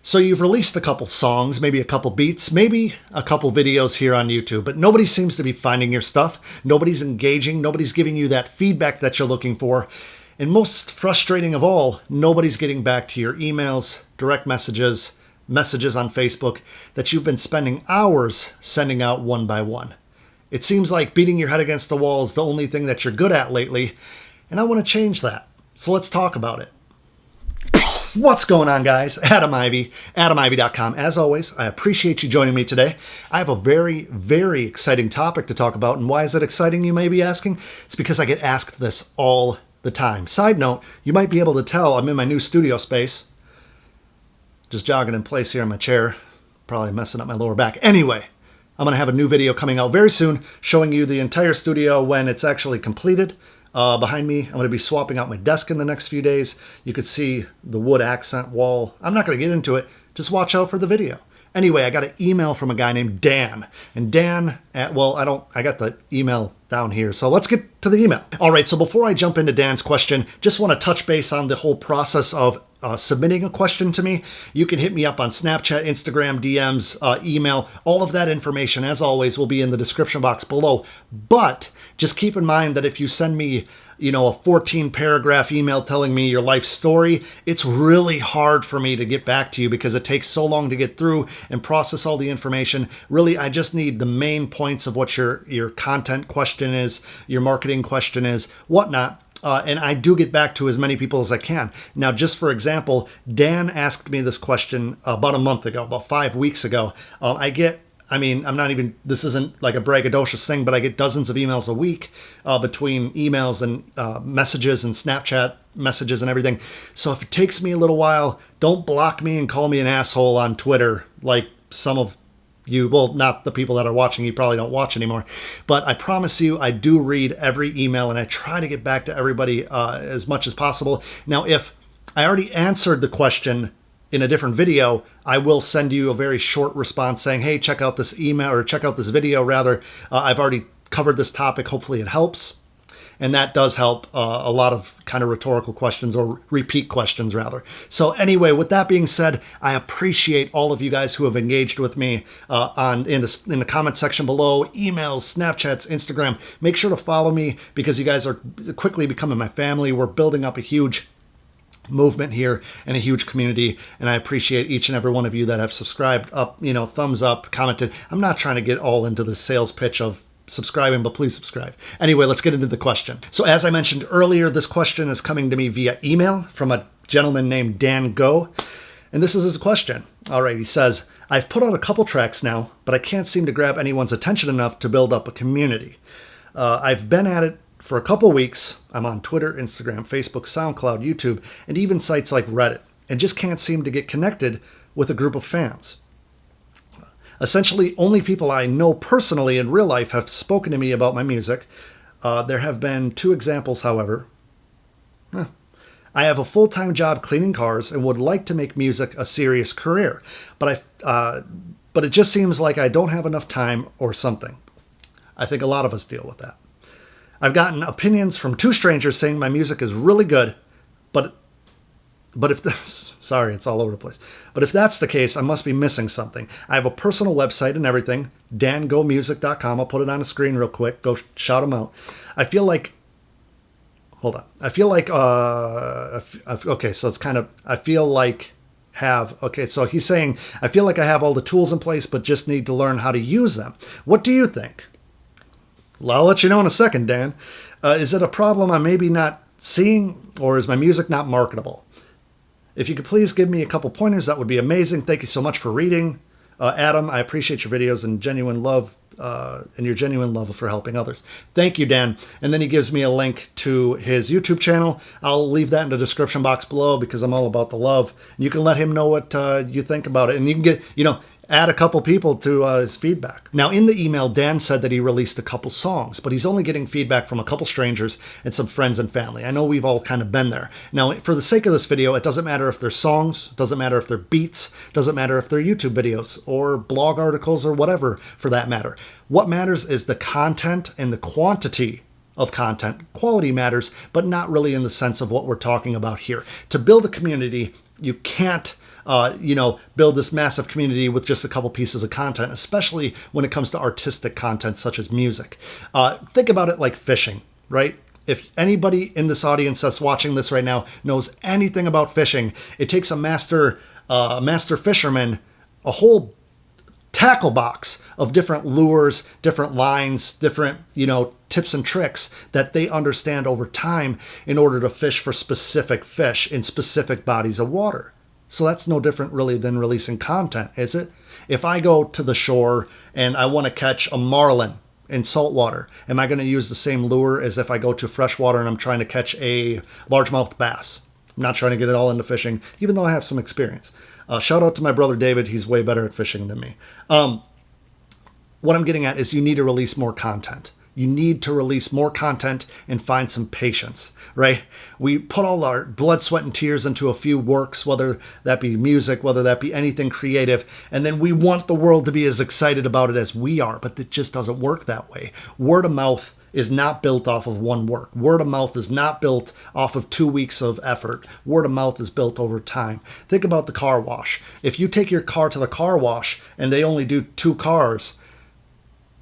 So you've released a couple songs, maybe a couple beats, maybe a couple videos here on YouTube, but nobody seems to be finding your stuff. Nobody's engaging. Nobody's giving you that feedback that you're looking for. And most frustrating of all, nobody's getting back to your emails, direct messages, messages on Facebook that you've been spending hours sending out one by one. It seems like beating your head against the wall is the only thing that you're good at lately, and I want to change that. So let's talk about it. What's going on, guys? Adam Ivy, AdamIvy.com. As always, I appreciate you joining me today. I have a very, very exciting topic to talk about. And why is it exciting, you may be asking? It's because I get asked this all the time. Side note, you might be able to tell I'm in my new studio space. Just jogging in place here in my chair. Probably messing up my lower back. Anyway, I'm going to have a new video coming out very soon showing you the entire studio when it's actually completed. Behind me, I'm going to be swapping out my desk in the next few days. You could see the wood accent wall. I'm not going to get into it. Just watch out for the video. Anyway, I got an email from a guy named Dan. And Dan, I got the email down here. So let's get to the email. All right, so before I jump into Dan's question, just want to touch base on the whole process of submitting a question to me. You can hit me up on Snapchat, Instagram, DMs, email. All of that information, as always, will be in the description box below. But just keep in mind that if you send me, a 14-paragraph email telling me your life story, it's really hard for me to get back to you because it takes so long to get through and process all the information. Really, I just need the main points of what your content question is, your marketing question is, whatnot. And I do get back to as many people as I can. Now, just for example, Dan asked me this question about a month ago, about 5 weeks ago. This isn't like a braggadocious thing, but I get dozens of emails a week between emails and messages and Snapchat messages and everything. So if it takes me a little while, don't block me and call me an asshole on Twitter like some of you. Well, not the people that are watching, you probably don't watch anymore. But I promise you, I do read every email and I try to get back to everybody as much as possible. Now, if I already answered the question in a different video, I will send you a very short response saying, hey, check out this email, or check out this video rather. I've already covered this topic. Hopefully it helps. And that does help a lot of kind of rhetorical questions, or repeat questions rather. So anyway, with that being said, I appreciate all of you guys who have engaged with me in the comment section below, emails, Snapchats, Instagram. Make sure to follow me because you guys are quickly becoming my family. We're building up a huge movement here and a huge community, and I appreciate each and every one of you that have subscribed, thumbs up, commented. I'm not trying to get all into the sales pitch of subscribing, but please subscribe. Anyway, let's get into the question. So as I mentioned earlier, this question is coming to me via email from a gentleman named Dan Go, and this is his question. All right, he says, I've put out a couple tracks now, but I can't seem to grab anyone's attention enough to build up a community. I've been at it for a couple weeks. I'm on Twitter, Instagram, Facebook, SoundCloud, YouTube, and even sites like Reddit, and just can't seem to get connected with a group of fans. Essentially, only people I know personally in real life have spoken to me about my music. There have been 2 examples, however. I have a full-time job cleaning cars and would like to make music a serious career, but it just seems like I don't have enough time or something. I think a lot of us deal with that. I've gotten opinions from 2 strangers saying my music is really good, but if this, sorry, it's all over the place. But if that's the case, I must be missing something. I have a personal website and everything, dangomusic.com. I'll put it on the screen real quick. Go shout them out. I feel like, so he's saying, I feel like I have all the tools in place, but just need to learn how to use them. What do you think? Well, I'll let you know in a second, Dan. Is it a problem I'm maybe not seeing, or is my music not marketable? If you could please give me a couple pointers, that would be amazing. Thank you so much for reading. Adam, I appreciate your videos and your genuine love for helping others. Thank you, Dan. And then he gives me a link to his YouTube channel. I'll leave that in the description box below because I'm all about the love. You can let him know what you think about it. And you can get, add a couple people to his feedback. Now, in the email, Dan said that he released a couple songs, but he's only getting feedback from a couple strangers and some friends and family. I know we've all kind of been there. Now, for the sake of this video, it doesn't matter if they're songs, doesn't matter if they're beats, doesn't matter if they're YouTube videos or blog articles or whatever for that matter. What matters is the content and the quantity of content. Quality matters, but not really in the sense of what we're talking about here. To build a community, you can't build this massive community with just a couple pieces of content, especially when it comes to artistic content such as music. Think about it like fishing, right? If anybody in this audience that's watching this right now knows anything about fishing, it takes a master fisherman a whole tackle box of different lures, different lines, different, tips and tricks that they understand over time in order to fish for specific fish in specific bodies of water. So that's no different really than releasing content, is it? If I go to the shore and I want to catch a marlin in saltwater, am I going to use the same lure as if I go to freshwater and I'm trying to catch a largemouth bass? I'm not trying to get it all into fishing, even though I have some experience. Shout out to my brother David. He's way better at fishing than me. What I'm getting at is you need to release more content. You need to release more content and find some patience, right? We put all our blood, sweat, and tears into a few works, whether that be music, whether that be anything creative, and then we want the world to be as excited about it as we are, but it just doesn't work that way. Word of mouth is not built off of one work. Word of mouth is not built off of 2 weeks of effort. Word of mouth is built over time. Think about the car wash. If you take your car to the car wash and they only do 2 cars,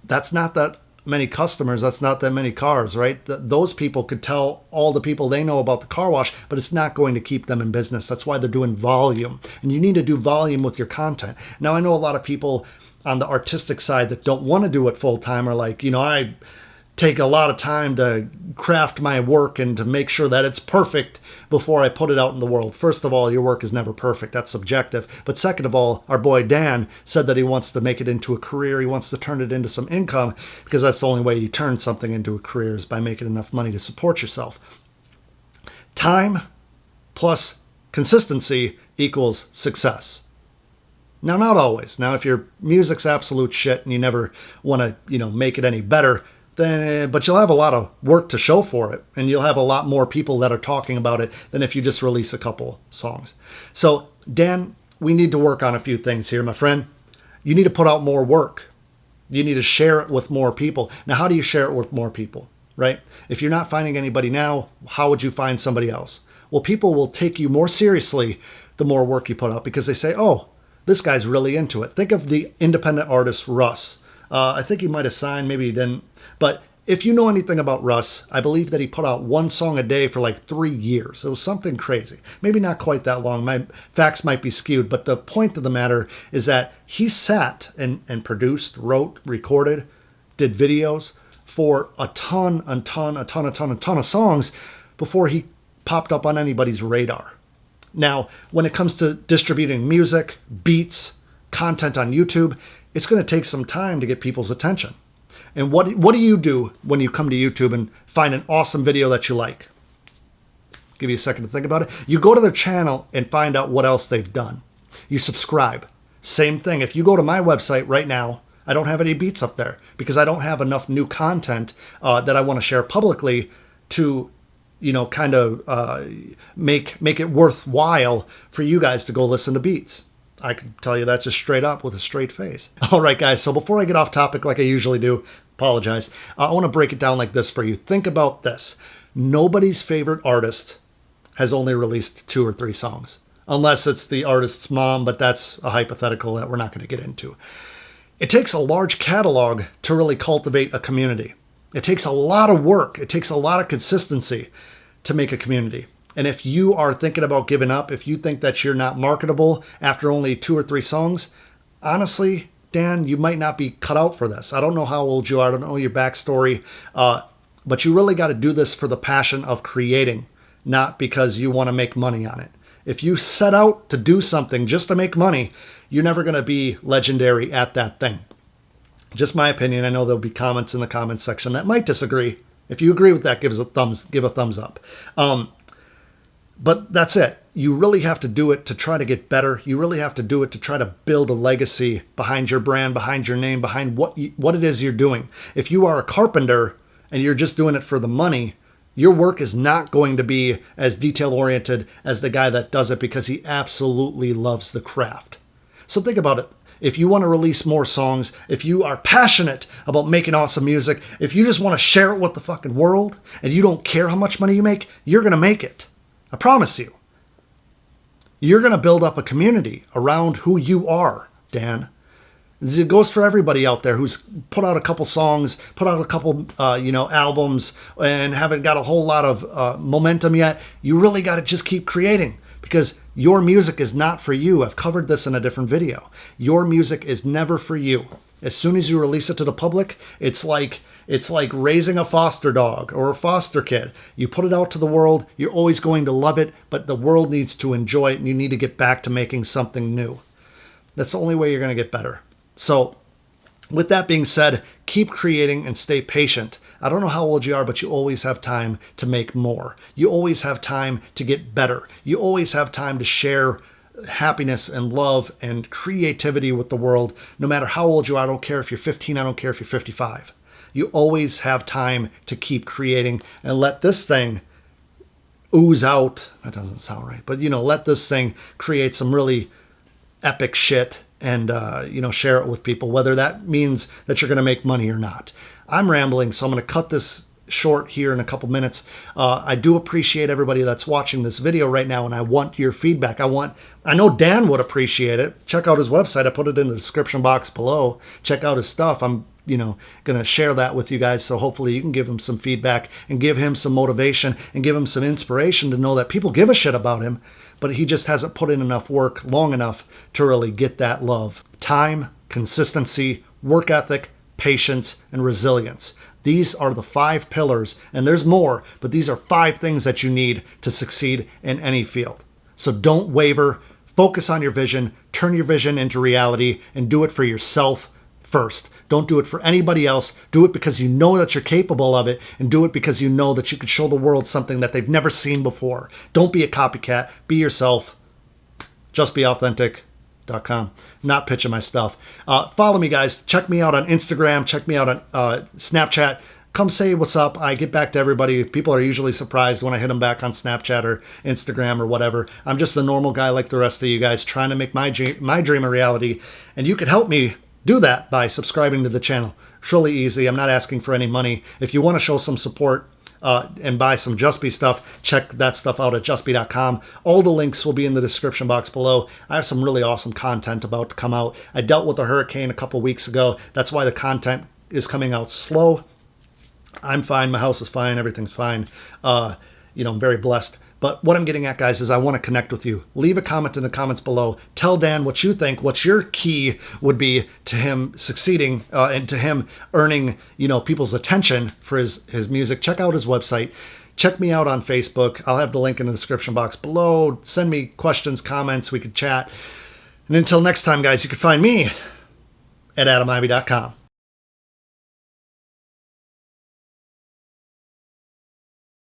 that's not that many customers, that's not that many cars, right? Those people could tell all the people they know about the car wash, but it's not going to keep them in business. That's why they're doing volume. And you need to do volume with your content. Now, I know a lot of people on the artistic side that don't want to do it full time are like, I take a lot of time to craft my work and to make sure that it's perfect before I put it out in the world. First of all, your work is never perfect. That's subjective. But second of all, our boy Dan said that he wants to make it into a career. He wants to turn it into some income because that's the only way you turn something into a career is by making enough money to support yourself. Time plus consistency equals success. Now, not always. Now, if your music's absolute shit and you never want to, make it any better, but you'll have a lot of work to show for it, and you'll have a lot more people that are talking about it than if you just release a couple songs. So, Dan, we need to work on a few things here, my friend. You need to put out more work. You need to share it with more people. Now, how do you share it with more people, right? If you're not finding anybody now, how would you find somebody else? Well, people will take you more seriously the more work you put out because they say, oh, this guy's really into it. Think of the independent artist Russ. I think he might have signed, maybe he didn't. But if you know anything about Russ, I believe that he put out 1 song a day for like 3 years. It was something crazy. Maybe not quite that long. My facts might be skewed. But the point of the matter is that he sat and produced, wrote, recorded, did videos for a ton of songs before he popped up on anybody's radar. Now, when it comes to distributing music, beats, content on YouTube, it's going to take some time to get people's attention. And what do you do when you come to YouTube and find an awesome video that you like? Give you a second to think about it. You go to their channel and find out what else they've done. You subscribe. Same thing. If you go to my website right now, I don't have any beats up there because I don't have enough new content that I want to share publicly to, make it worthwhile for you guys to go listen to beats. I can tell you that just straight up with a straight face. All right, guys. So before I get off topic like I usually do, apologize. I want to break it down like this for you. Think about this. Nobody's favorite artist has only released 2 or 3 songs, unless it's the artist's mom, but that's a hypothetical that we're not going to get into. It takes a large catalog to really cultivate a community. It takes a lot of work. It takes a lot of consistency to make a community. And if you are thinking about giving up, if you think that you're not marketable after only 2 or 3 songs, honestly, Dan, you might not be cut out for this. I don't know how old you are. I don't know your backstory. But you really got to do this for the passion of creating, not because you want to make money on it. If you set out to do something just to make money, you're never going to be legendary at that thing. Just my opinion. I know there'll be comments in the comments section that might disagree. If you agree with that, give a thumbs up. But that's it. You really have to do it to try to get better. You really have to do it to try to build a legacy behind your brand, behind your name, behind what it is you're doing. If you are a carpenter and you're just doing it for the money, your work is not going to be as detail-oriented as the guy that does it because he absolutely loves the craft. So think about it. If you want to release more songs, if you are passionate about making awesome music, if you just want to share it with the fucking world and you don't care how much money you make, you're going to make it. I promise you. You're going to build up a community around who you are, Dan. It goes for everybody out there who's put out a couple songs, put out a couple, albums, and haven't got a whole lot of momentum yet. You really got to just keep creating, because your music is not for you. I've covered this in a different video. Your music is never for you. As soon as you release it to the public, it's like raising a foster dog or a foster kid. You put it out to the world, you're always going to love it, but the world needs to enjoy it, and you need to get back to making something new. That's the only way you're going to get better. So with that being said, keep creating and stay patient. I don't know how old you are, but you always have time to make more. You always have time to get better. You always have time to share happiness and love and creativity with the world. No matter how old you are, I don't care if you're 15, I don't care if you're 55. You always have time to keep creating and let this thing ooze out. That doesn't sound right, but let this thing create some really epic shit and share it with people, whether that means that you're going to make money or not. I'm rambling, so I'm going to cut this short here in a couple minutes. I do appreciate everybody that's watching this video right now, and I want your feedback. I know Dan would appreciate it. Check out his website. I put it in the description box below. Check out his stuff. I'm going to share that with you guys, so hopefully you can give him some feedback and give him some motivation and give him some inspiration to know that people give a shit about him, but he just hasn't put in enough work long enough to really get that love. Time, consistency, work ethic, patience, and resilience. These are the 5 pillars, and there's more, but these are 5 things that you need to succeed in any field. So don't waver, focus on your vision, turn your vision into reality, and do it for yourself first. Don't do it for anybody else. Do it because you know that you're capable of it, and do it because you know that you could show the world something that they've never seen before. Don't be a copycat. Be yourself. JustBeAuthentic.com. Not pitching my stuff. Follow me, guys. Check me out on Instagram. Check me out on Snapchat. Come say what's up. I get back to everybody. People are usually surprised when I hit them back on Snapchat or Instagram or whatever. I'm just a normal guy like the rest of you guys, trying to make my dream a reality. And you could help me do that by subscribing to the channel. It's really easy. I'm not asking for any money. If you want to show some support and buy some Just Be stuff, check that stuff out at justbe.com. All the links will be in the description box below. I have some really awesome content about to come out. I dealt with a hurricane a couple weeks ago. That's why the content is coming out slow. I'm fine. My house is fine. Everything's fine. I'm very blessed. But what I'm getting at, guys, is I want to connect with you. Leave a comment in the comments below. Tell Dan what you think, what your key would be to him succeeding and to him earning, people's attention for his music. Check out his website. Check me out on Facebook. I'll have the link in the description box below. Send me questions, comments. We could chat. And until next time, guys, you can find me at adamivy.com.